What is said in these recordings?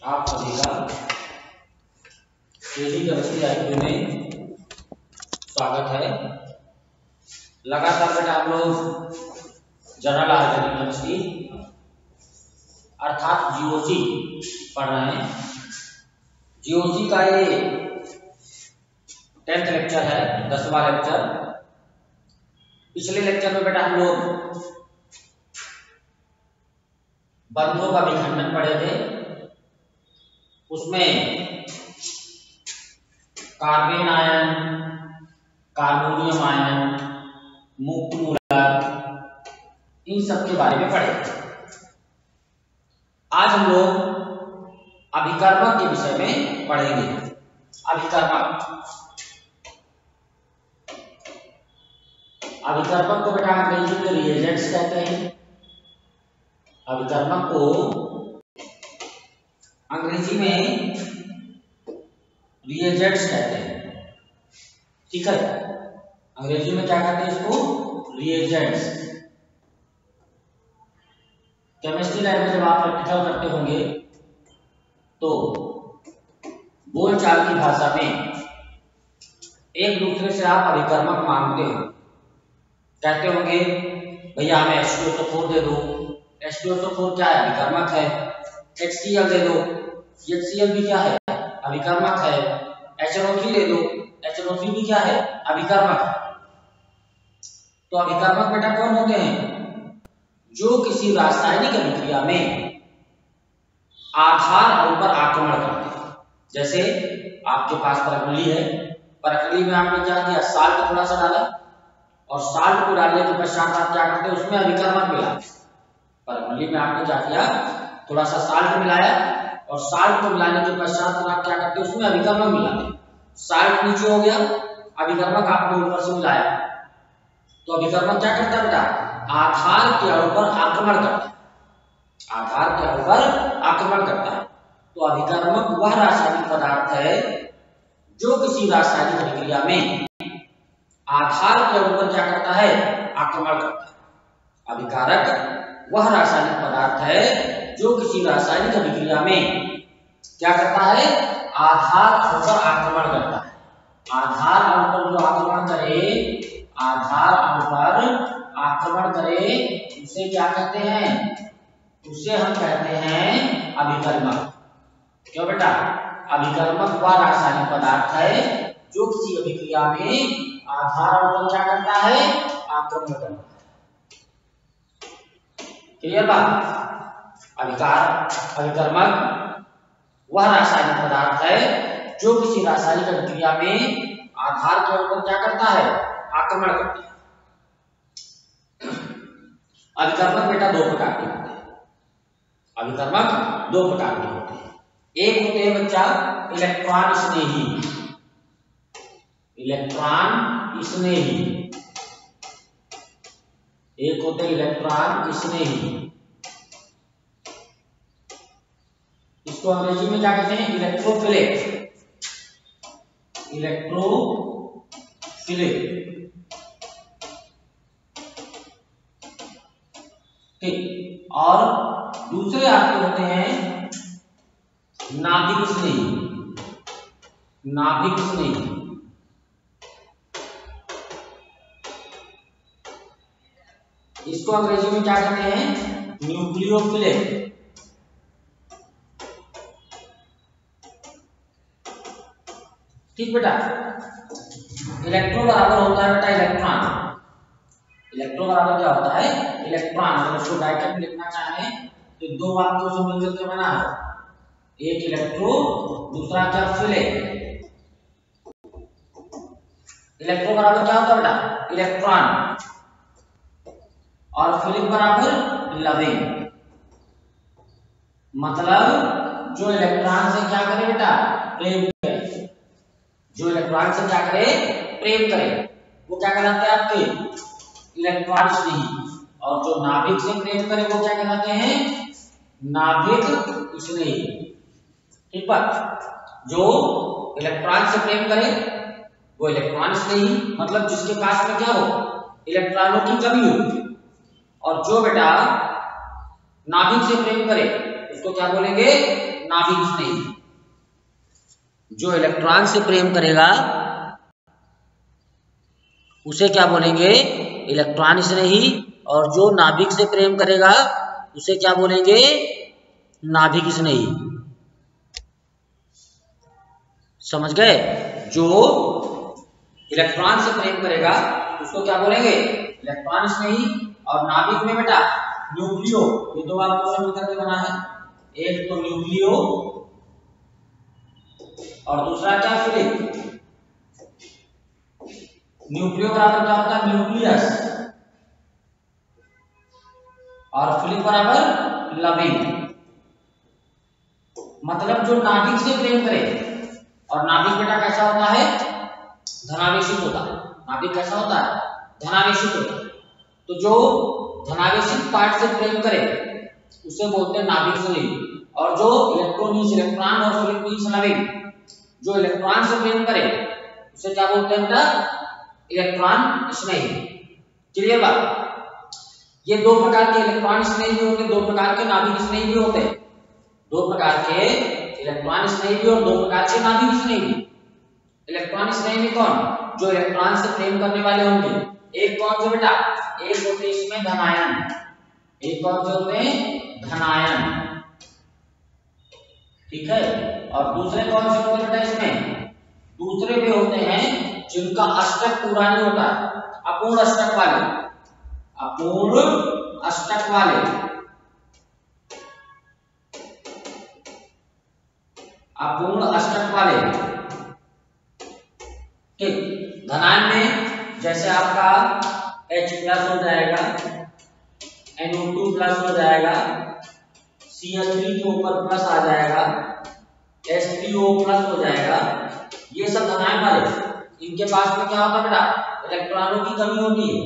आप सभी का केजी केमिस्ट्री आईक्यू में स्वागत है। लगातार बेटा हम लोग जनरल ऑर्गेनिक केमिस्ट्री अर्थात जीओसी पढ़ रहे हैं। जीओसी का ये 10th लेक्चर है, 10वां लेक्चर। पिछले लेक्चर में बेटा हम लोग बंधों का विखंडन पढ़े थे। उसमें कार्बेन आयन, कार्बोनियम आयन, मुक्त मूलक, इन सब के बारे में पढ़े। आज हम लोग अभिकर्मक के विषय में पढ़ेंगे। अभिकर्मक को बेटा अंग्रेजी में रिएजेंट्स कहते हैं। अभिकर्मक को अंग्रेजी में रिएजेंट्स कहते हैं। ठीक है, अंग्रेजी में क्या कहते हैं इसको? रिएजेंट्स। केमिस्ट्री लैब में जब आप प्रैक्टिकल करते होंगे तो बोलचाल की भाषा में एक दूसरे से आप अभिकर्मक मांगते हो। कहते होंगे भैया हमें H2SO4 दे दो। H2SO4 क्या है? अभिकर्मक है। HCl दे दो। HCl भी क्या है? अभिकर्मक है। HNO3 दे दो। HNO3 भी क्या है? अभिकर्मक है। तो अभिकर्मक बेटा कौन होते हैं? जो किसी रासायनिक अभिक्रिया में आधार अणु पर आक्रमण करते हैं। जैसे आपके पास परकली है, परकली में आपने क्या किया? साल्ट थोड़ा सा डाला, और साल्ट को डालने के पश्चात आप क्या करते हैं? उसमें अभिकर्मक मिलाते। परकली में आपने क्या किया? थोड़ा सा साल्ट मिलाया, और साल्ट को मिलाने के पश्चात आप क्या करते हैं? उसमें अभिकर्मक मिलाते। साल्ट नीचे हो गया, अभिकर्मक आपने ऊपर से मिलाया, तो अभिकर्मक क्या करता है बेटा? आधार के अणु पर आक्रमण करता है। आधार के अणु पर आक्रमण करता है। तो अभिकर्मक वह रासायनिक पदार्थ है जो किसी रासायनिक अभिक्रिया में आधार के अणु पर क्या करता है? आक्रमण करता है। अभिकारक वह रासायनिक पदार्थ है जो किसी रासायनिक अभिक्रिया में क्या करता है? आधार अणु पर आक्रमण करता है। आधार अणु पर जो आक्रमण करे, आधार अणु पर आक्रमण करे, उसे क्या कहते हैं? उसे हम कहते हैं अभिकर्मक। क्यों बेटा? अभिकर्मक वह रासायनिक पदार्थ है जो किसी अभिक्रिया में आधार अणु पर क्या करता है? आक्रमण करता है। क्लियर बात? अभिकर्मक वह रासायनिक पदार्थ है जो किसी रासायनिक अभिक्रिया में आधार के अणु पर क्या करता है? आक्रमण करता है। अभिकर्मक बेटा दो प्रकार के होते हैं। अभिकर्मक दो प्रकार के होते हैं। एक होते हैं बच्चा इलेक्ट्रॉन स्नेही। इलेक्ट्रॉन स्नेही। एक होते हैं इलेक्ट्रॉन स्नेही। इसको अंग्रेजी में क्या कहते हैं? इलेक्ट्रोफिलिक। इलेक्ट्रोफिलिक। ठीक। और दूसरे आपके होते हैं नाभिक स्नेही। नाभिक स्नेही। इसको अंग्रेजी में क्या कहते हैं? न्यूक्लियोफिलिक। ठीक बेटा। इलेक्ट्रो बराबर होता है बेटा इलेक्ट्रॉन। इलेक्ट्रो बराबर क्या होता है? इलेक्ट्रॉन। अगर उसको ब्रैकेट में लिखना चाहें तो दो वाक्यों से मिलकर के बना है। एक इलेक्ट्रो, दूसरा क्या? फिलिक। इलेक्ट्रो बराबर क्या होता है बेटा? इलेक्ट्रॉन। और फिलिक बराबर लविंग। मतलब जो इलेक्ट्रॉन से क्या करे बेटा? प्रेम करे। जो इलेक्ट्रॉन से क्या करे? प्रेम करे, वो क्या कहलाते हैं? आपके इलेक्ट्रॉन स्नेही। और जो नाभिक से प्रेम करे वो क्या कहलाते हैं? नाभिक स्नेही। ठीक बात? जो इलेक्ट्रॉन से प्रेम करे वो इलेक्ट्रॉन स्नेही, मतलब जिसके पास में क्या हो? इलेक्ट्रॉनों की कमी हो। और जो बेटा नाभिक से प्रेम करे उसको क्या बोलेंगे? नाभिक स्नेही। जो इलेक्ट्रॉन से प्रेम करेगा उसे क्या बोलेंगे? इलेक्ट्रॉन स्नेही। और जो नाभिक से प्रेम करेगा उसे क्या बोलेंगे? नाभिक स्नेही। समझ गए? जो इलेक्ट्रॉन से प्रेम करेगा उसको क्या बोलेंगे? इलेक्ट्रॉन स्नेही। और नाभिक में बेटा न्यूक्लियो, ये दो आपको समझ करके बना है, एक तो न्यूक्लियो और दूसरा क्या? फिलिप। न्यूक्लियो बराबर क्या होता है? न्यूक्लियस। और फिलिप बराबर लविंग। मतलब जो नाभिक से प्रेम करे, और नाभिक बेटा कैसा होता है? धनावेशित होता है। नाभिक कैसा होता है? धनावेशित होता है। तो जो धनावेशित पार्ट से प्रेम करे उसे बोलते हैं नाभिक स्नेही। और जो इलेक्ट्रॉन और फिलिप लविंग, जो इलेक्ट्रॉन से प्रेम करे उसे क्या बोलते हैं बेटा? इलेक्ट्रॉन स्नेही। क्लियर बात? ये दो प्रकार के इलेक्ट्रॉन स्नेही भी होते हैं, दो प्रकार के नाभिक स्नेही भी होते हैं। दो प्रकार के इलेक्ट्रॉन स्नेही भी और दो प्रकार के नाभिक स्नेही भी। इलेक्ट्रॉन स्नेही भी कौन? जो इलेक्ट्रॉन से प्रेम करने वाले होंगे। एक कौन से बेटा? एक होते इसमें धनायन। एक कौन से होते हैं? धनायन। ठीक है। और दूसरे कौन से होते हैं बेटा इसमें? दूसरे भी होते हैं जिनका अष्टक पूरा नहीं होता, अपूर्ण अष्टक वाले। अपूर्ण अष्टक वाले, अपूर्ण अष्टक वाले। ठीक। धनायन में जैसे आपका H प्लस हो जाएगा, NO2 प्लस हो जाएगा, Cl3 के ऊपर प्लस आ जाएगा, H3O प्लस हो जाएगा। ये सब धनायन वाले, इनके पास में क्या होता है बेटा? इलेक्ट्रॉनों की कमी होती है,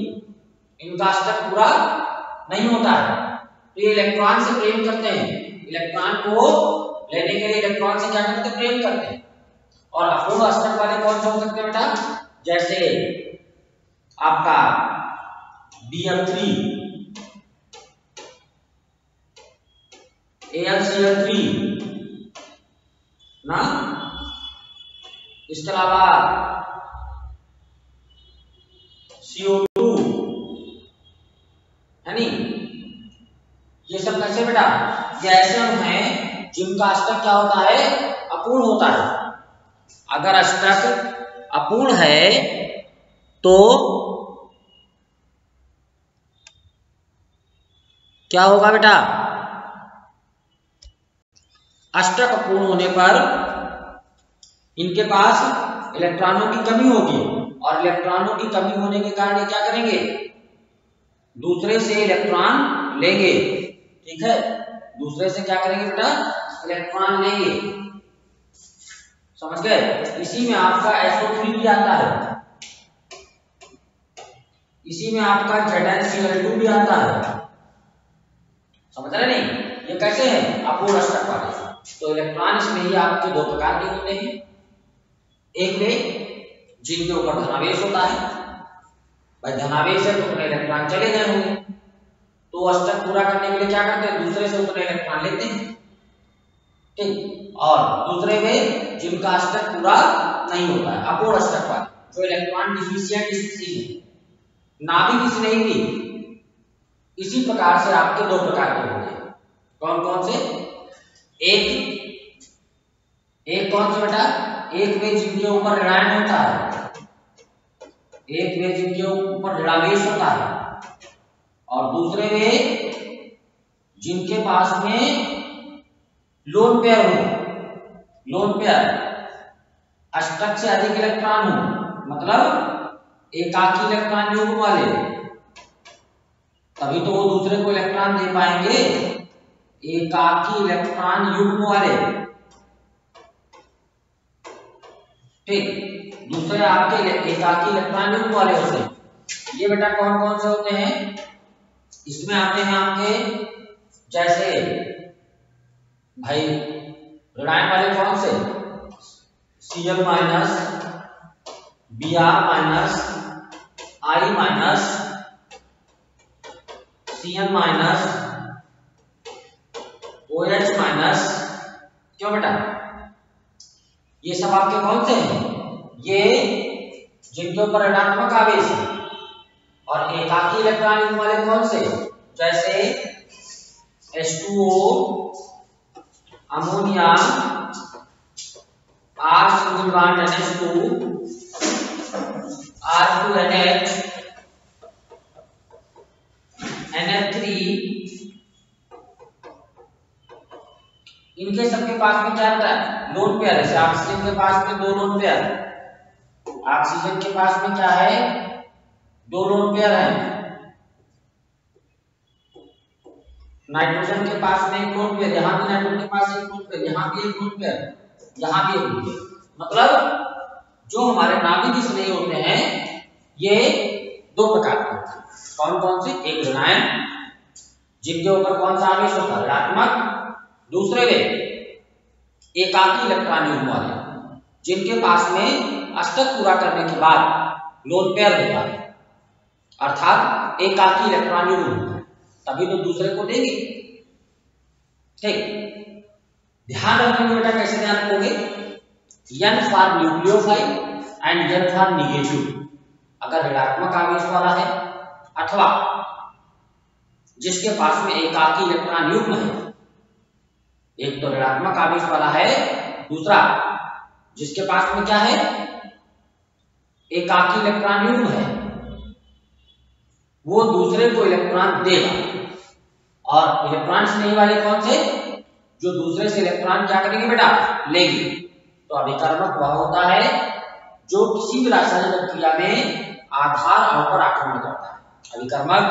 इनका अष्टक पूरा नहीं होता है। तो ये इलेक्ट्रॉन से प्रेम करते हैं, इलेक्ट्रॉन को लेने के लिए इलेक्ट्रॉन से क्या करते हैं? प्रेम करते हैं। और अपूर्ण अष्टक वाले कौन से हो सकते हैं बेटा? जैसे आपका Bf3, AlCl3 ना, इसके अलावा CO2 है नी। ये सब कैसे बेटा? ये ऐसे अणु हैं जिनका अष्टक क्या होता है? अपूर्ण होता है। अगर अष्टक अपूर्ण है तो क्या होगा बेटा? अष्टक अपूर्ण होने पर इनके पास इलेक्ट्रॉनों की कमी होगी, और इलेक्ट्रॉनों की कमी होने के कारण ये क्या करेंगे? दूसरे से इलेक्ट्रॉन लेंगे। ठीक है। दूसरे से क्या करेंगे बेटा? इलेक्ट्रॉन लेंगे। समझ गए? इसी में आपका SO3 भी आता है, इसी में आपका ZnCl2 भी आता है। समझ रहे नहीं? ये कैसे है? अपूर्ण अष्टक वाले। तो इलेक्ट्रॉन इसमें ही आपके दो प्रकार के होते हैं। एक में जिनके ऊपर धनावेश होता है, भाई धनावेश है तो उतने इलेक्ट्रॉन चले गए होंगे, तो अष्टक पूरा करने के लिए क्या करते हैं? दूसरे से उतने इलेक्ट्रॉन लेते हैं। ठीक। और दूसरे में जिनका अष्टक पूरा नहीं होता है, अपूर्ण अष्टक वाले, जो इलेक्ट्रॉन डिफिशिएंट स्थिति है। नाभिक स्नेही भी इसी प्रकार से आपके दो प्रकार के होते हैं। कौन कौन से? एक कौन से बेटा? एक में जिनके ऊपर ऋणायन होता है, एक में जिनके ऊपर ऋणावेश होता है, और दूसरे में जिनके पास में लोन पेयर हो। लोन पेयर अष्टक से अधिक इलेक्ट्रॉन हो, मतलब एकाकी इलेक्ट्रॉन युग्म वाले, तभी तो वो दूसरे को इलेक्ट्रॉन दे पाएंगे। एकाकी इलेक्ट्रॉन युग्म वाले। ठीक। दूसरे आपके एकाकी इलेक्ट्रॉन युग्म वाले होते हैं। ये बेटा कौन कौन से होते हैं? इसमें आते हैं आपके जैसे भाई ऋणायन वाले कौन से? Cl minus, Br minus, I minus, Cn minus, OH minus, क्यों बेटा? ये सब आपके कौन से हैं? ये जिनके ऊपर ऋणात्मक आवेश है। और एकाकी इलेक्ट्रॉन युग्म वाले कौन से? जैसे H2O, ammonia, R single bond NH2, R2NH, NH3, इनके सबके पास में क्या रहता है? लोन पेयर है। ऑक्सीजन के पास में 2 लोन पेयर, ऑक्सीजन के पास में क्या है? 2 लोन पेयर है। नाइट्रोजन के पास में 1 लोन पेयर, यहाँ भी नाइट्रोजन के पास 1 लोन पेयर, यहाँ भी 1 लोन पेयर, यहाँ भी 1 लोन पेयर। मतलब जो हमारे नाभिक स्नेही होते हैं ये 2 प्रकार के होते हैं। कौन कौन से? एक ऋणायन, जिनके ऊपर कौन सा आवेश होता है? ऋणात्मक। दूसरे वे एकाकी इलेक्ट्रॉन युग्म वाले, जिनके पास में अष्टक पूरा करने के बाद लोन पेयर होता है, अर्थात एकाकी इलेक्ट्रॉन युग्म होता है, तभी तो दूसरे को देंगे। ठीक, ध्यान रखेंगे बेटा। कैसे ध्यान रखोगे? N for nucleophile and N for negative. अगर ऋणात्मक आवेश वाला है अथवा जिसके पास में एकाकी इलेक्ट्रॉन युग्म है, एक तो ऋणात्मक आवेश वाला है, दूसरा जिसके पास में क्या है? एकाकी इलेक्ट्रॉन युग्म है, वो दूसरे को इलेक्ट्रॉन देगा। और इलेक्ट्रॉन स्नेही वाले कौन से? जो दूसरे से इलेक्ट्रॉन क्या करेंगे बेटा? लेंगे। तो अभिकर्मक वह होता है जो किसी भी रासायनिक प्रतिक्रिया में आधार अणु पर आक्रमण करता है। अभिकर्मक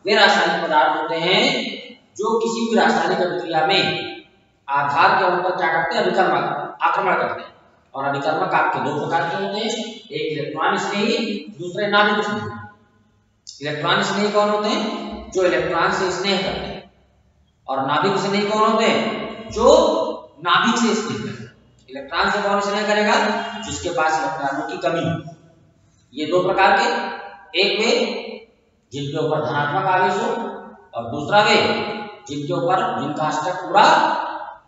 वे रासायनिक पदार्थ होते हैं जो किसी भी रासायनिक प्रतिक्रिया में आधार के अणु पर क्या करते हैं? अभिकर्मक आक्रमण करते हैं। और अभिकर्मक आपके 2 प्रकार के होते हैं, एक इलेक्ट्रॉन स्नेही, दूसरे नाभिक स्नेही। इलेक्ट्रॉन स्नेही कौन होते हैं? जो इलेक्ट्रॉन से स्नेह करते हैं। और नाभिक स्नेही कौन होते हैं? जो नाभिक से स्नेह करते हैं। इलेक्ट्रॉन से कौन स्नेह करेगा? जिसके पास इलेक्ट्रॉनों की कमी हो। ये 2 प्रकार के, एक वे जिनके ऊपर धनात्मक आवेश हो, और दूसरा वे जिनके ऊपर जिनका अष्टक पूरा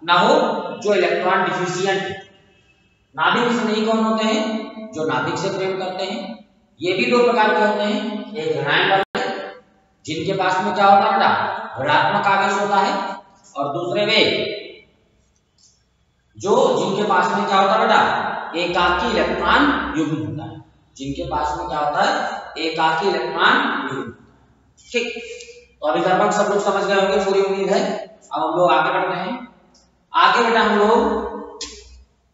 ना हो, जो इलेक्ट्रॉन डिफिशिएंट। नाभिक स्नेही कौन होते हैं? जो नाभिक से प्रेम करते हैं। ये भी 2 प्रकार के होते हैं, एक ऋणायन वाले जिनके पास में क्या होता है बेटा? ऋणात्मक आवेश होता है, और दूसरे वे जो जिनके पास में क्या होता है बेटा? एकाकी इलेक्ट्रॉन युग्म होता है। जिनके पास में क्या होता है? एकाकी इलेक्ट्रॉन युग्म। ठीक, तो अभिकर्मक सब लोग समझ गए होंगे, पूरी उम्मीद है। अब हम लोग आगे बढ़ते हैं। आगे बेटा हम लोग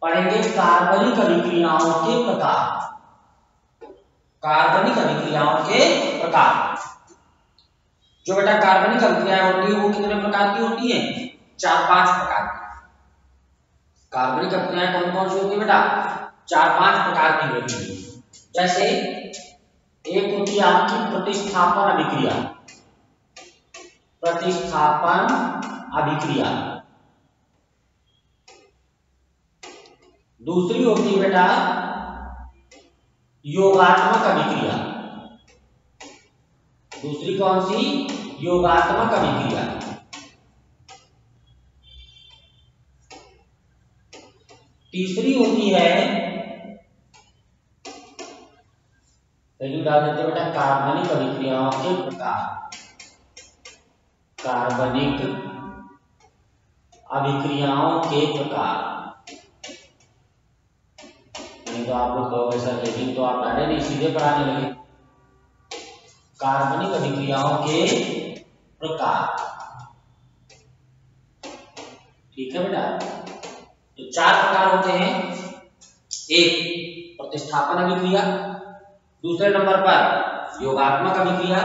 पढ़ेंगे कार्बनिक अभिक्रियाओं के प्रकार। कार्बनिक अभिक्रियाओं के प्रकार। जो बेटा कार्बनिक अभिक्रियाएं होती है वो कितने प्रकार की होती है? 4-5 प्रकार की। कार्बनिक अभिक्रियाएं कौन कौन सी होती है बेटा? 4-5 प्रकार की होती है। जैसे एक होती है आपकी प्रतिस्थापन अभिक्रिया। प्रतिस्थापन अभिक्रिया। दूसरी होती है बेटा योगात्मक अभिक्रिया। दूसरी कौन सी? योगात्मक अभिक्रिया। तीसरी होती है, डाल देते बेटा, कार्बनिक अभिक्रियाओं के प्रकार। कार्बनिक अभिक्रियाओं के प्रकार। नहीं तो आप लोग कहोगे सर लेकिन तो आप डाले नहीं, सीधे पढ़ाने लगे। कार्बनिक अभिक्रियाओं के प्रकार। ठीक है बेटा, तो 4 प्रकार होते हैं। एक प्रतिस्थापन अभिक्रिया, दूसरे नंबर पर योगात्मक अभिक्रिया,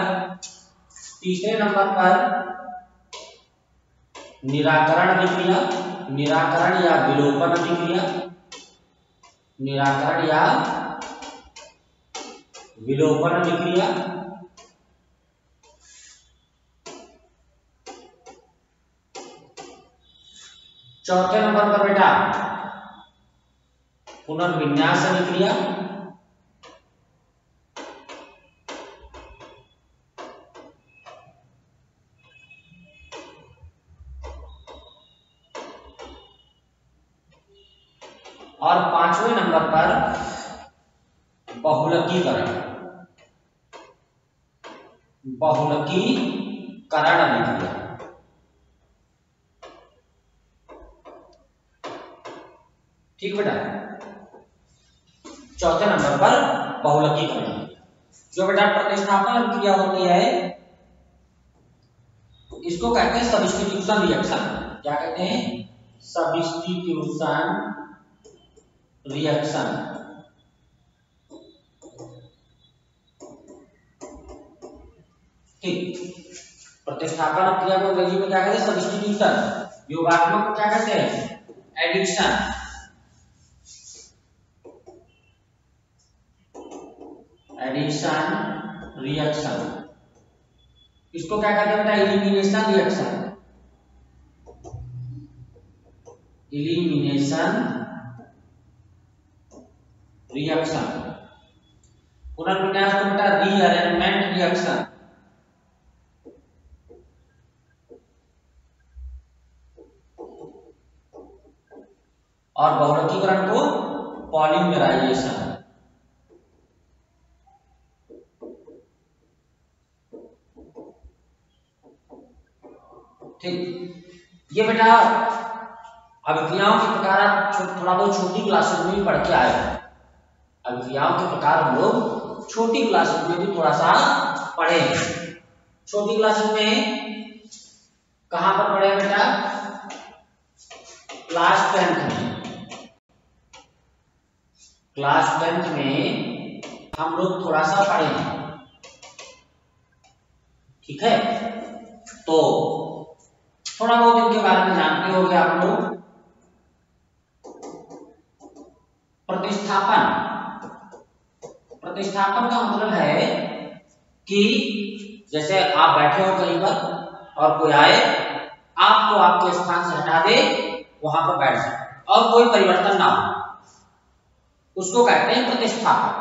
तीसरे नंबर पर निराकरण अभिक्रिया, निराकरण या विलोपन अभिक्रिया, निराकरण या विलोपन अभिक्रिया, चौथे नंबर पर बेटा पुनर्विन्यास अभिक्रिया, और 5वें नंबर पर बहुलकीकरण अभिक्रिया। ठीक बेटा, चौथे नंबर पर बहुलकीकरण। जो बेटा प्रतिस्थापन अभिक्रिया होती है इसको कहते हैं सब्स्टिट्यूशन रिएक्शन। क्या कहते हैं? Substitution reaction. ठीक, प्रतिस्थापन अभिक्रिया को अंग्रेजी में क्या कहते हैं? सब्स्टिट्यूशन। योगात्मक को क्या कहते हैं? एडिशन। Addition reaction. इसको क्या कहते हैं बेटा? Elimination reaction. Elimination reaction. पुनर्विन्यास को बेटा रीअरेंजमेंट रिएक्शन। और बहुलकीकरण को पॉलीमराइजेशन। ठीक, ये बेटा अभिक्रियाओं के प्रकार थोड़ा बहुत छोटी क्लासेस में भी पढ़ के आए हैं। अभिक्रियाओं के प्रकार हम लोग छोटी क्लासेस में भी थोड़ा सा पढ़े हैं। छोटी क्लासेस में कहां पर पढ़े बेटा? क्लास 10th में। क्लास 10th में हम लोग थोड़ा सा पढ़े हैं। ठीक है, तो थोड़ा बहुत इनके बारे में जानते होंगे आप लोग। प्रतिस्थापन का मतलब है कि जैसे आप बैठे हो कहीं पर और कोई आए, आपको आपके स्थान से हटा दे, वहां पर बैठ जाए और कोई परिवर्तन ना हो, उसको कहते हैं प्रतिस्थापन।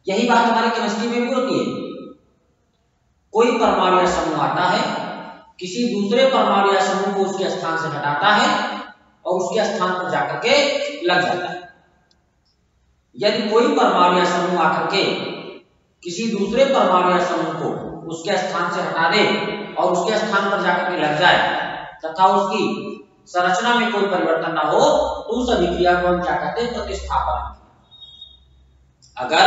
यही बात हमारे केमिस्ट्री में भी होती है। कोई परमाणु या समूह आता है, किसी दूसरे परमाणु या समूह को उसके स्थान से हटाता है और उसके स्थान पर जाकर के लग जाता है। यदि कोई परमाणु या समूह आकर के किसी दूसरे परमाणु या समूह को उसके स्थान से हटा दे और उसके स्थान पर जाकर के लग जाए तथा उसकी संरचना में कोई परिवर्तन ना हो, तो उस अभिक्रिया को हम क्या कहते हैं? प्रतिस्थापन। अगर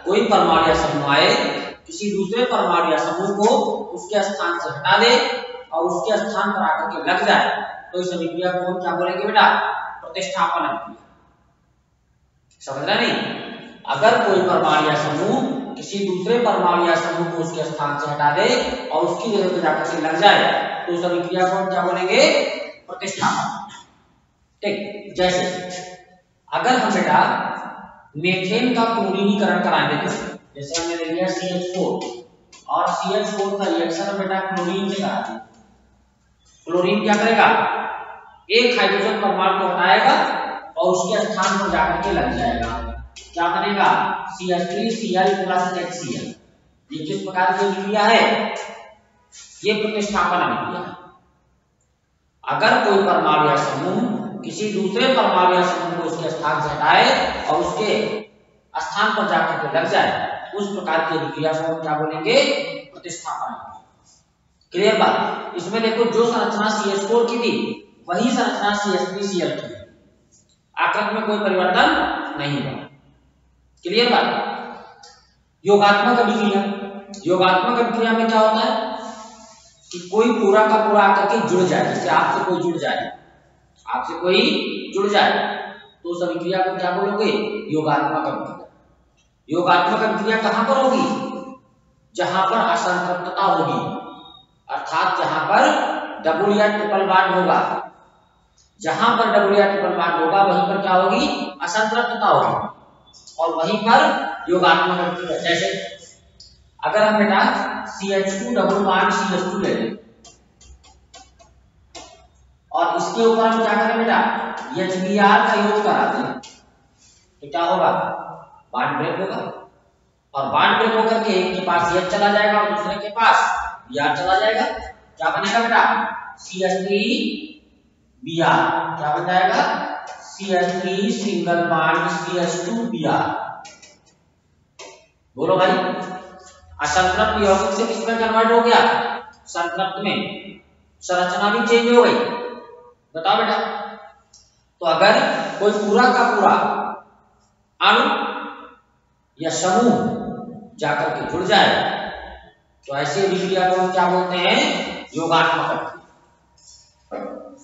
कोई परमाणु या समूह आए, किसी दूसरे परमाणु या समूह को उसके स्थान से हटा दे और उसके स्थान पर आकर के लग जाए, तो इस अभिक्रिया को हम क्या बोलेंगे बेटा? प्रतिस्थापन अभिक्रिया। समझ रहे नहीं? अगर कोई परमाणु या समूह किसी दूसरे परमाणु या समूह को उसके स्थान से हटा दे और उसकी जगह पर जाकर के लग जाए, तो उस अभिक्रिया को हम क्या बोलेंगे? प्रतिस्थापन। ठीक, जैसे अगर हम बेटा मीथेन का क्लोरीनीकरण कराएंगे, तो जैसे हमने ले लिया CH4 और CH4 का रिएक्शन बेटा क्लोरीन से करा दिया। क्लोरीन क्या करेगा? एक हाइड्रोजन परमाणु को हटाएगा और उसके स्थान पर जाकर के लग जाएगा। क्या बनेगा? CH3Cl + HCl। ये किस प्रकार की अभिक्रिया है? ये प्रतिस्थापन अभिक्रिया है। अगर कोई परमाणु या समूह किसी दूसरे परमाणु या समूह को उसके स्थान से हटाए और उसके स्थान पर जाकर के लग जाए, उस प्रकार की अभिक्रिया को हम क्या बोलेंगे? प्रतिस्थापन। क्लियर बात? इसमें देखो, जो संरचना CH4 की थी वही संरचना CH3Cl की। आकृति में कोई परिवर्तन नहीं हुआ। क्लियर बात? योगात्मक अभिक्रिया। योगात्मक अभिक्रिया में क्या होता है कि कोई पूरा का पूरा आकर के जुड़ जाए। जैसे आपसे कोई जुड़ जाए, आपसे कोई जुड़ जाए, तो उस अभिक्रिया को क्या बोलोगे? योगात्मक अभिक्रिया। योगात्मक अभिक्रिया कहां पर होगी? जहां पर असंतृप्तता होगी, अर्थात जहां पर डबल या ट्रिपल बॉन्ड होगा। जहां पर डबल या ट्रिपल बॉन्ड होगा वहीं पर क्या होगी? असंतृप्तता होगी, और वहीं पर योगात्मक अभिक्रिया। जैसे अगर हम बेटा CH2 डबल बॉन्ड CH2 ले लें और इसके ऊपर हम क्या करें बेटा? HBr का योग करा दें, तो क्या होगा? बॉन्ड ब्रेक होगा, और बॉन्ड ब्रेक होकर के एक के पास H चला जाएगा और दूसरे के पास Br चला जाएगा। क्या बनेगा बेटा? CH3Br। क्या बन जाएगा? CH3 single bond CH2Br। बोलो भाई, असंतृप्त यौगिक से किसमें कन्वर्ट हो गया? संतृप्त में। संरचना भी चेंज हो गई। बताओ बेटा, तो अगर कोई पूरा का पूरा अणु या समूह जाकर के जुड़ जाए तो ऐसे अभिक्रिया को हम क्या बोलते हैं? योगात्मक।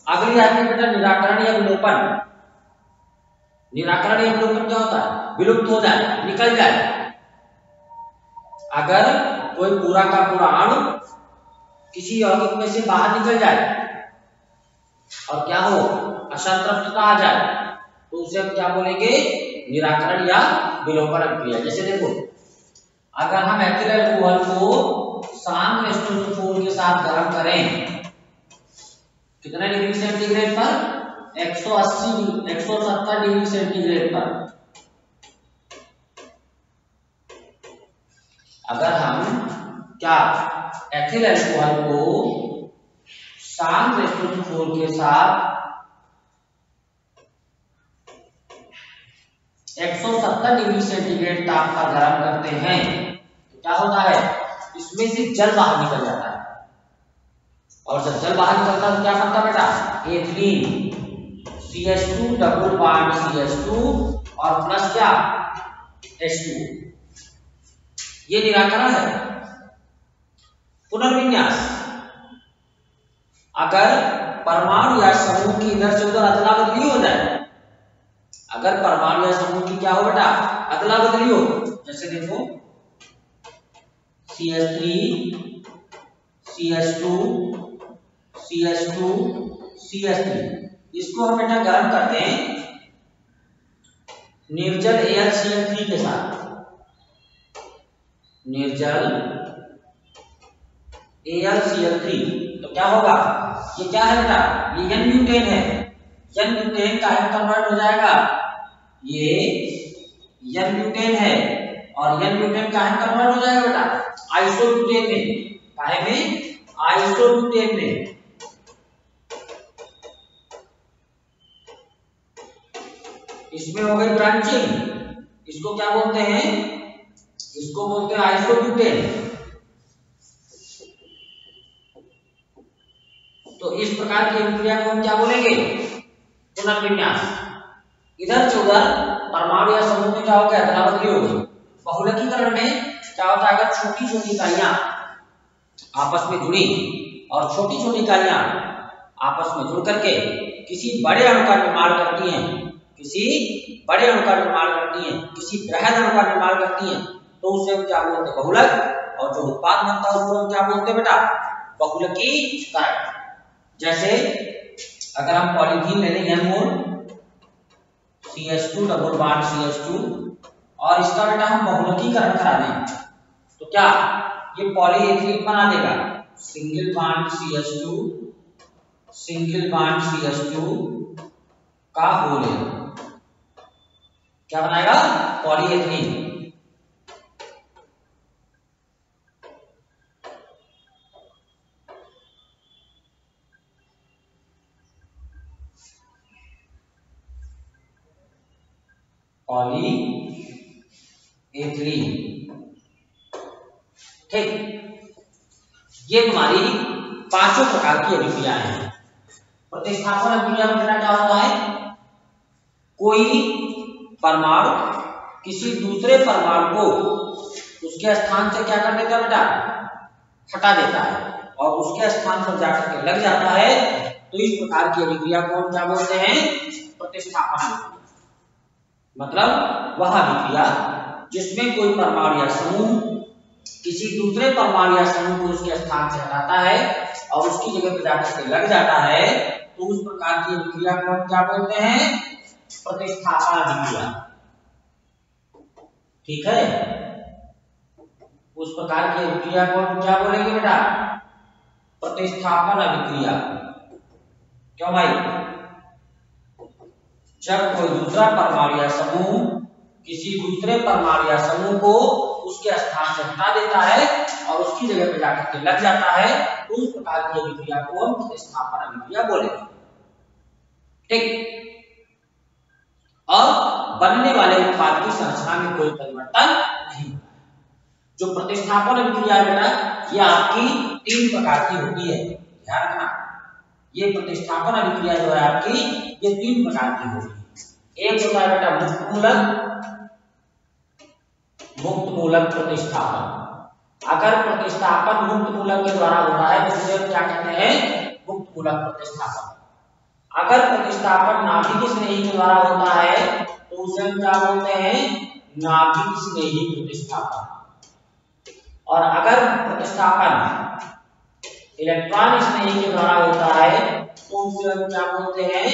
अगली आती है बेटा निराकरण या विलोपन। निराकरण या विलोपन क्या होता है? विलुप्त हो जाए, निकल जाए। अगर कोई पूरा का पूरा अणु किसी यौगिक में से बाहर निकल जाए और क्या हो? असंतृप्तता आ जाए तो उसे हम क्या बोलेंगे? निराकरण या विलोपन अभिक्रिया। जैसे देखो, अगर हम एथिल अल्कोहल को शांत H2SO4 के साथ गर्म करें, कितने डिग्री सेंटीग्रेड पर? 170 डिग्री सेंटीग्रेड पर। अगर हम क्या एथिल अल्कोहल को शांत H2SO4 के साथ 170 डिग्री सेंटीग्रेड ताप पर गर्म करते हैं तो क्या होता है? इसमें से जल बाहर निकल जाता है। और जब जल बाहर निकलता है तो क्या बनता है बेटा? Ethylene. CH2 double bond CH2 और प्लस क्या? H2। ये निराकरण है। पुनर्विन्यास, अगर परमाणु या समूह की इधर से उधर अदला बदली हो जाए, अगर परमाणु या समूह की क्या हो बेटा? अदला बदली हो, जैसे देखो CH3 CH2 CH2 CH3, इसको हम बेटा गर्म करते हैं निर्जल AlCl3 के साथ। निर्जल AlCl3 तो क्या होगा? ये क्या है बेटा? ये N ब्यूटेन है। N ब्यूटेन का कन्वर्ट हो जाएगा, ये N ब्यूटेन है और N ब्यूटेन का कन्वर्ट हो जाएगा बेटा आइसोब्यूटेन में। काहे में? आइसोब्यूटेन में। इसमें हो गई ब्रांचिंग। इसको क्या बोलते हैं? इसको बोलते हैं आइसोब्यूटेन। तो इस प्रकार की अभिक्रिया को हम क्या बोलेंगे? पुनर्विन्यास। इधर से उधर परमाणु या समूह में क्या हो गया? अदला बदली हो गई। बहुलकीकरण में क्या होता है? अगर छोटी छोटी इकाइयां आपस में जुड़ी और छोटी छोटी इकाइयां आपस में जुड़ करके किसी बड़े अणु का निर्माण करती हैं, किसी बड़े अणु का निर्माण करती हैं, किसी बृहद अणु का निर्माण करती हैं, तो उसे हम क्या बोलते हैं? बहुलक। और जो उत्पाद बनता है उसको हम क्या बोलते हैं बेटा? बहुलकीकरण। जैसे अगर हम पॉलीथीन ले लें N-मोल CH2 डबल बॉन्ड CH2 और इसका बेटा हम बहुलकीकरण करा दें तो क्या ये पॉलीएथिलीन बना देगा? Single bond CH2 single bond CH2 का होल है, क्या बनाएगा? पॉलीएथिलीन। पॉलीएथिलीन। ठीक, ये तुम्हारी पांचों प्रकार की अभिक्रियाएं हैं। प्रतिस्थापन अभिक्रिया में क्या होता है? कोई परमाणु किसी दूसरे परमाणु को उसके स्थान से क्या कर देता है बेटा? हटा देता है और उसके स्थान पर जाकर के लग जाता है। तो इस प्रकार की अभिक्रिया को हम क्या बोलते हैं? प्रतिस्थापन। मतलब वह अभिक्रिया जिसमें कोई परमाणु या समूह किसी दूसरे परमाणु या समूह को उसके स्थान से हटाता है और उसकी जगह पर जाकर के लग जाता है, तो उस प्रकार की अभिक्रिया को हम क्या बोलते हैं? प्रतिस्थापन अभिक्रिया। ठीक है, उस प्रकार की अभिक्रिया को हम क्या बोलेंगे बेटा? प्रतिस्थापन अभिक्रिया। क्यों भाई? जब कोई दूसरा परमाणु या समूह किसी दूसरे परमाणु या समूह को उसके स्थान से हटा देता है और उसकी जगह पर जाकर के लग जाता है, तो उस प्रकार की अभिक्रिया को हम प्रतिस्थापन अभिक्रिया बोलेंगे। ठीक, और बनने वाले उत्पाद की संरचना में कोई परिवर्तन नहीं। जो प्रतिस्थापन अभिक्रिया है बेटा, ये आपकी 3 प्रकार की होती है, ध्यान रखना। ये प्रतिस्थापन अभिक्रिया जो है आपकी, ये 3 प्रकार की होती है। एक होता है बेटा मुक्त मूलक प्रतिस्थापन। अगर प्रतिस्थापन मुक्त मूलक के द्वारा हो रहा है तो उसे क्या कहते हैं, मुक्त मूलक प्रतिस्थापन। अगर प्रतिस्थापन नाभिक स्नेही के द्वारा होता है तो उसे हम क्या बोलते हैं, नाभिक स्नेही प्रतिस्थापन। और अगर प्रतिस्थापन इलेक्ट्रॉन स्नेही के द्वारा होता है तो उसे हम क्या बोलते हैं,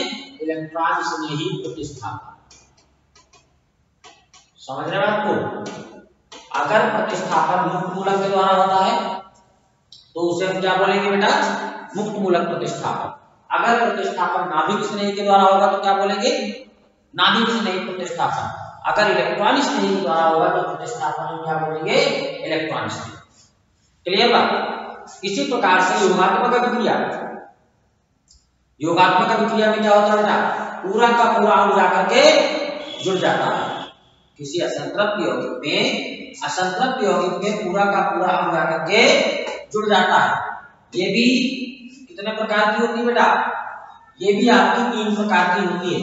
इलेक्ट्रॉन स्नेही प्रतिस्थापन। समझ रहे हैं आपको? अगर प्रतिस्थापन मुक्त मूलक के द्वारा होता है तो उसे हम क्या बोलेंगे बेटा, मुक्त मूलक प्रतिस्थापन। अगर प्रतिस्थापन नाभिक स्नेही के द्वारा होगा तो क्या बोलेंगे, नाभिक स्नेही प्रतिस्थापन। अगर इलेक्ट्रॉन स्नेही के द्वारा होगा तो प्रतिस्थापन हम क्या बोलेंगे, इलेक्ट्रॉन स्नेही। क्लियर बात? इसी प्रकार से योगात्मक अभिक्रिया, योगात्मक अभिक्रिया में क्या होता है बेटा, पूरा का पूरा अणु जाकर के जुड़ जाता है। किसी असंतृप्त यौगिक में पूरा का पूरा अणु जाकर के जुड़ जाता है। ये भी कितने प्रकार की होती है बेटा, ये भी आपकी 3 प्रकार की होती है।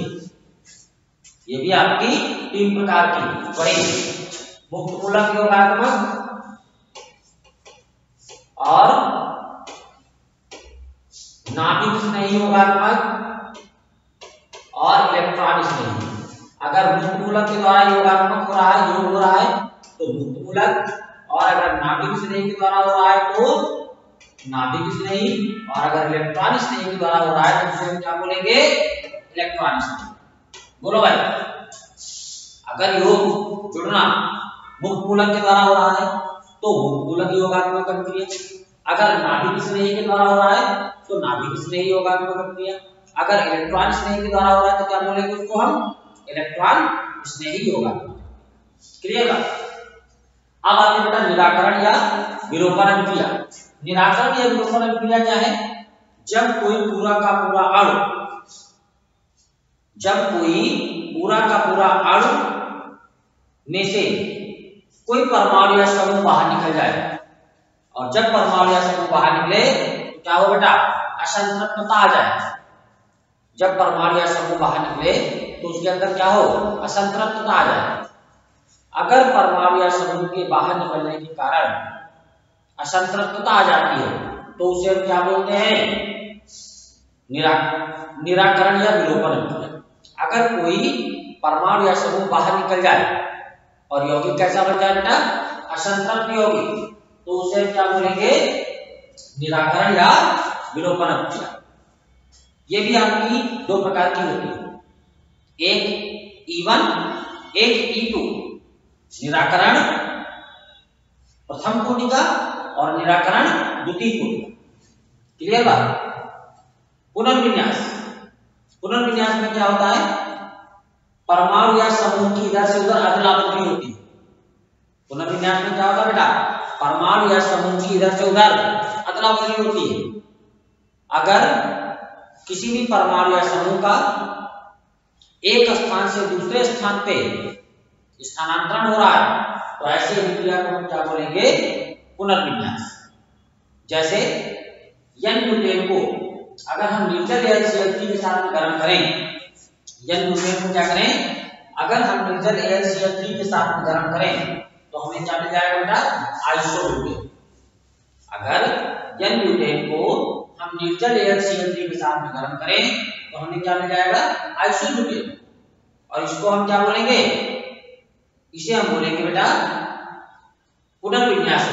ये भी आपकी 3 प्रकार की, वही मुक्त मूलक योगात्मक और नाभिक स्नेही योगात्मक और इलेक्ट्रॉन स्नेही। अगर मुक्त मूलक के द्वारा योगात्मक हो रहा है, योग हो रहा है तो मुक्त मूलक, और अगर नाभिक स्नेही के द्वारा हो रहा है तो नाभिक स्नेही, और अगर इलेक्ट्रॉन स्नेही के द्वारा हो रहा है तो उसे क्या बोलेंगे, इलेक्ट्रॉन स्नेही। बोलो भाई, अगर योग जुड़ना मुक्त मूलक के द्वारा हो रहा है तो मुक्त मूलक योगात्मक अभिक्रिया, अगर नाभिक स्नेही के द्वारा हो रहा है तो नाभिक स्नेही योगात्मक अभिक्रिया, अगर इलेक्ट्रॉन स्नेही के द्वारा हो रहा है तो क्या बोलेंगे उसको हम, इलेक्ट्रॉन स्नेही योगात्मक। क्लियर बात? अब आते बेटा निराकरण या विलोपन अभिक्रिया। निराकरण या विलोपन अभिक्रिया क्या है, जब कोई पूरा का पूरा अणु में से कोई परमाणु या समूह बाहर निकल जाए, और जब परमाणु या समूह बाहर निकले तो क्या हो बेटा, असंतृप्तता आ जाए। जब परमाणु या समूह बाहर निकले तो उसके अंदर क्या हो, असंतृप्तता आ जाए। अगर परमाणु या समूह के बाहर निकलने के कारण असंतृप्तता आ जाती है तो उसे हम क्या बोलते हैं, निराकरण या विलोपन अभिक्रिया। अगर कोई परमाणु या समूह बाहर निकल जाए और यौगिक कैसा बन जाए बेटा, असंतृप्त यौगिक, तो उसे क्या बोलेंगे, निराकरण या विलोपन अभिक्रिया। ये भी आपकी 2 प्रकार की होती है, एक E1 एक E2। निराकरण प्रथम कोटि का और निराकरण द्वितीय कोटि का। क्लियर बात? पुनर्विन्यास में क्या होता है, परमाणु या समूह की इधर से उधर अदला बदली होती है। पुनर्विन्यास में क्या होता है बेटा, परमाणु या समूह की इधर से उधर अदला बदली होती है। अगर किसी भी परमाणु या समूह का एक स्थान से दूसरे स्थान पे स्थानांतरण हो रहा है तो ऐसी अभिक्रिया को हम क्या बोलेंगे, पुनर्विन्यास। जैसे N-ब्यूटेन को अगर हम निर्जल HCl3 के साथ में गर्म करें, N-ब्यूटेन को क्या करें, अगर हम निर्जल HCl3 के साथ में गर्म करें तो हमें क्या मिल जाएगा बेटा, आइसोब्यूटेन। अगर N-ब्यूटेन को हम निर्जल HCl3 के साथ में गर्म करें तो हमें क्या मिल जाएगा, आइसोब्यूटेन। और इसको हम क्या बोलेंगे, इसे हम बोलेंगे बेटा पुनर्विन्यास।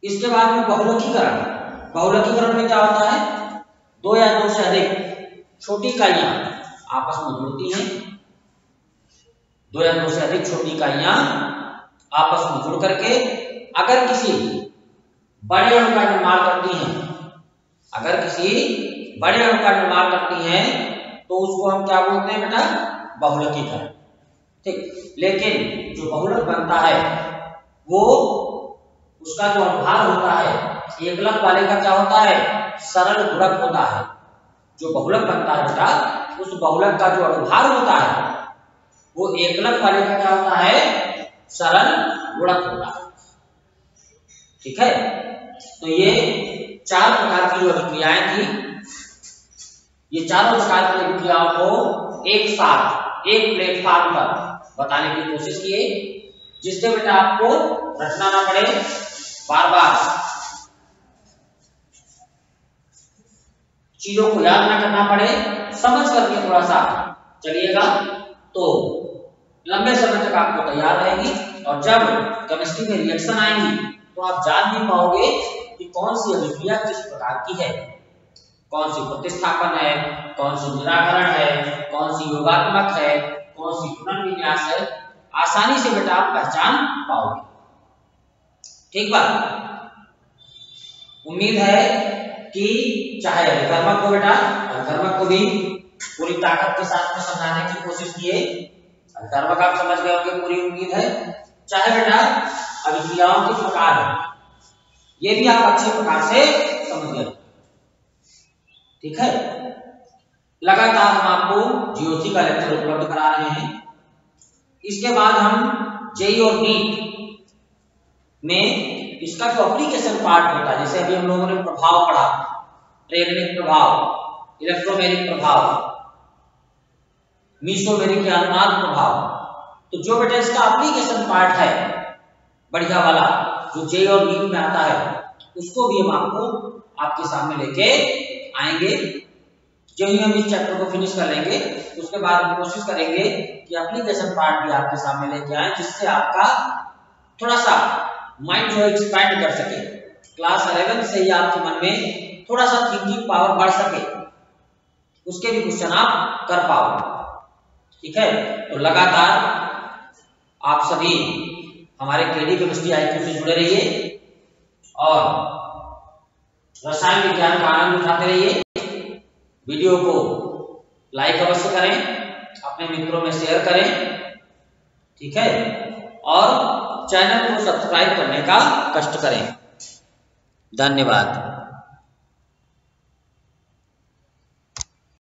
इसके बाद में बहुलकीकरण में क्या होता है, 2 या 2 से अधिक छोटी इकाइयां आपस में जुड़ती हैं। 2 या 2 से अधिक छोटी इकाइयां आपस में जुड़ करके अगर किसी बड़े अणु का निर्माण करती हैं तो उसको हम क्या बोलते हैं बेटा, बहुलकीकरण। ठीक, लेकिन जो बहुलक बनता है वो उसका जो अनुभाग होता है एकलक वाले का क्या होता है, सरल गुणक होता है। जो बहुलक बनता है बेटा उस बहुलक का जो अणुभार होता है वो एकलक वाले का क्या होता है, सरल गुणक होता है। ठीक है, तो ये 4 प्रकार की जो अभिक्रियाएं थी, ये चारों प्रकार की अभिक्रियाओं को एक साथ एक प्लेटफॉर्म पर बताने की कोशिश किए, जिससे बेटा आपको रटना ना पड़े, बार बार चीजों को याद ना करना पड़े, समझ करके थोड़ा सा चलिएगा तो लंबे समय तक आपको तैयार रहेगी। और जब केमिस्ट्री में रिएक्शन आएंगी तो आप जान भी पाओगे कि कौन सी अभिक्रिया किस प्रकार की है, कौन सी प्रतिस्थापन है, कौन सी निराकरण है, कौन सी योगात्मक है, कौन सी पुनर्विन्यास है, आसानी से बेटा आप पहचान पाओगे। ठीक बात, उम्मीद है कि चाहे अभिकर्मक को बेटा, अभिकर्मक को भी पूरी ताकत के साथ में समझाने की कोशिश किए, अभिकर्मक आप समझ गए होंगे, पूरी उम्मीद है। चाहे बेटा अभिक्रियाओं के प्रकार है, ये भी आप अच्छे प्रकार से समझ गए। ठीक है, लगातार हम आपको जीओसी का लेक्चर उपलब्ध करा रहे हैं। इसके बाद हम जेई और नीट में इसका जो एप्लीकेशन पार्ट होता है, जैसे अभी हम लोगों ने प्रभाव पढ़ा, प्रेरणिक प्रभाव, इलेक्ट्रोमैग्नेटिक प्रभाव, मीसोमेरिक के अनुनाद प्रभाव, तो जो बेटा इसका एप्लीकेशन पार्ट है बढ़िया वाला जो जेई और नीट में आता है, उसको भी हम आपको आपके सामने लेके आएंगे। जो ही हम इस चैप्टर को फिनिश कर लेंगे उसके बाद हम कोशिश करेंगे कि एप्लीकेशन पार्ट भी आपके सामने लेके आए, जिससे आपका थोड़ा सा माइंड जो एक्सपैंड कर सके, क्लास 11 से ही आपके मन में थोड़ा सा थिंकिंग पावर बढ़ सके, उसके भी क्वेश्चन आप कर पाओ। ठीक है, तो लगातार आप सभी हमारे केडी केमिस्ट्री आईक्यू से जुड़े रहिए और रसायन विज्ञान का आनंद उठाते रहिए। वीडियो को लाइक अवश्य करें, अपने मित्रों में शेयर करें। ठीक है, और चैनल को सब्सक्राइब करने का कष्ट करें। धन्यवाद।